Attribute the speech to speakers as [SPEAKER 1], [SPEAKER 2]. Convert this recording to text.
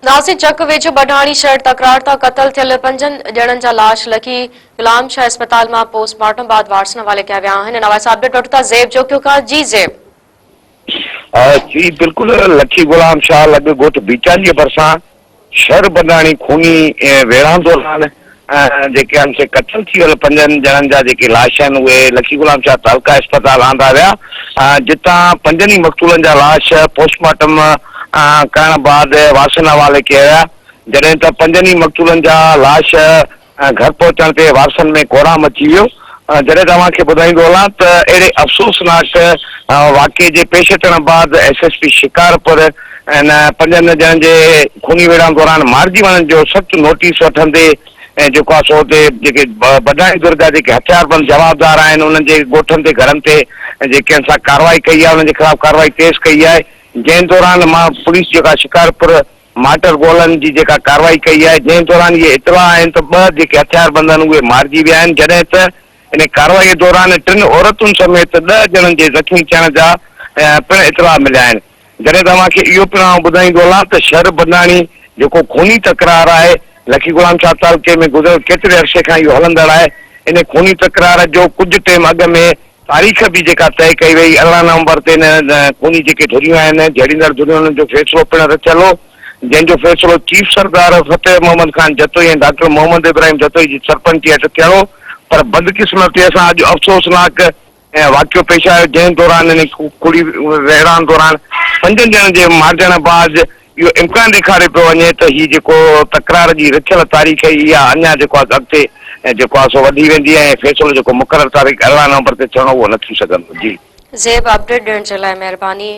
[SPEAKER 1] नासिक चक वेझो बढाणी शहर तकरार तां क़त्ल थियल 5 ॼणनि जा लाश लखी गुलाम शाह अस्पताल मां पोस्टमार्टम बाद वारसन हवाले कया विया आहिनि। नवाज़ अपडेट वठूं था ज़ेब जो क्यों का जी ज़ेब।
[SPEAKER 2] जी बिल्कुल लखी गुलाम शाह लॻ ॻोठ बीचान जे भरिसां शहर बढाणी खूनी वेढ़ां दौरान जेके आहिनि से क़त्ल थी वियल 5 ॼणनि जा जेके लाश आहिनि उहे लखी गुलाम शाह तालका अस्पताल आंदा विया जितां 5 ई मक़तूलनि जा लाश पोस्टमार्टम करण बाद वारसन हवाले कया विया। जॾहिं त 5 ई मक़तूलनि जा लाश घर पहुचण ते वारसन में कोराम अची वियो। जॾहिं तव्हांखे ॿुधाईंदो हलां त अहिड़े अफ़सोसनाक वाक़े जे पेश अचण बाद SSP शिकारपुर इन 5 ॼणनि जे खूनी वेढ़ां दौरान मारिजी वञण जो सख़्तु नोटिस वठंदे ऐं जेको आहे सो हुते जेके बढाणी दुर्ग जा जेके हथियारबंद जवाबदार आहिनि उन्हनि जे ॻोठनि ते घरनि ते जेके सां कार्रवाई कई आहे उन्हनि जे ख़िलाफ़ कार्रवाई तेज़ कई आहे। जंहिं दौरान मां पुलिस जेका शिकारपुर माटर ॻोल्हण जी जेका कार्रवाई कई आहे जंहिं दौरान इहे इतला आहिनि त 2 जेके हथियारबंद आहिनि उहे मारिजी विया आहिनि। जॾहिं त इन कार्रवाई दौरान 3 औरतुनि समेत 10 ॼणनि जे ज़ख़्मी थियण जा पिण इतला मिलिया आहिनि। जॾहिं तव्हांखे इहो पिण ॿुधाईंदो हलां त शहर बढाणी जेको खूनी तकरार आहे लखी गुलाम शाह तालके में गुज़िरियल केतिरे अरसे खां इहो हलंदड़ आहे। इन खूनी तकरार जो कुझु टाइम अॻु में तारीख़ बि जेका तय कई वई 18 नवंबर ते खूनी जेके धुरियूं आहिनि जहिड़ींदड़ धुरियूं उन्हनि जो फ़ैसिलो पिण रचियल हो जंहिंजो फ़ैसिलो चीफ सरदार फतेह मोहम्मद खान जतोई ऐं डॉक्टर मोहम्मद इब्राहिम जतोई जी सरपंची हेठि थियण हो। पर बदकिस्मती सां अॼु अफ़सोसनाक वाक़ियो पेश आयो जंहिं दौरान इन कुड़ी वेढ़ां दौरान 5 ॼणनि जे मारिजण बाद इहो इम्कान ॾेखारे पियो वञे त हीअ जेको तकरार जी रखियल तारीख़ इहा अञा जेको आहे अॻिते जेको आहे सो वधी वेंदी ऐं फ़ैसिलो जेको मुक़ररु तारीख़ 18 नवंबर ते थियणो उहो न थी सघंदो। जी
[SPEAKER 1] ज़ेब अपडेट ॾियण जे लाइ महिरबानी।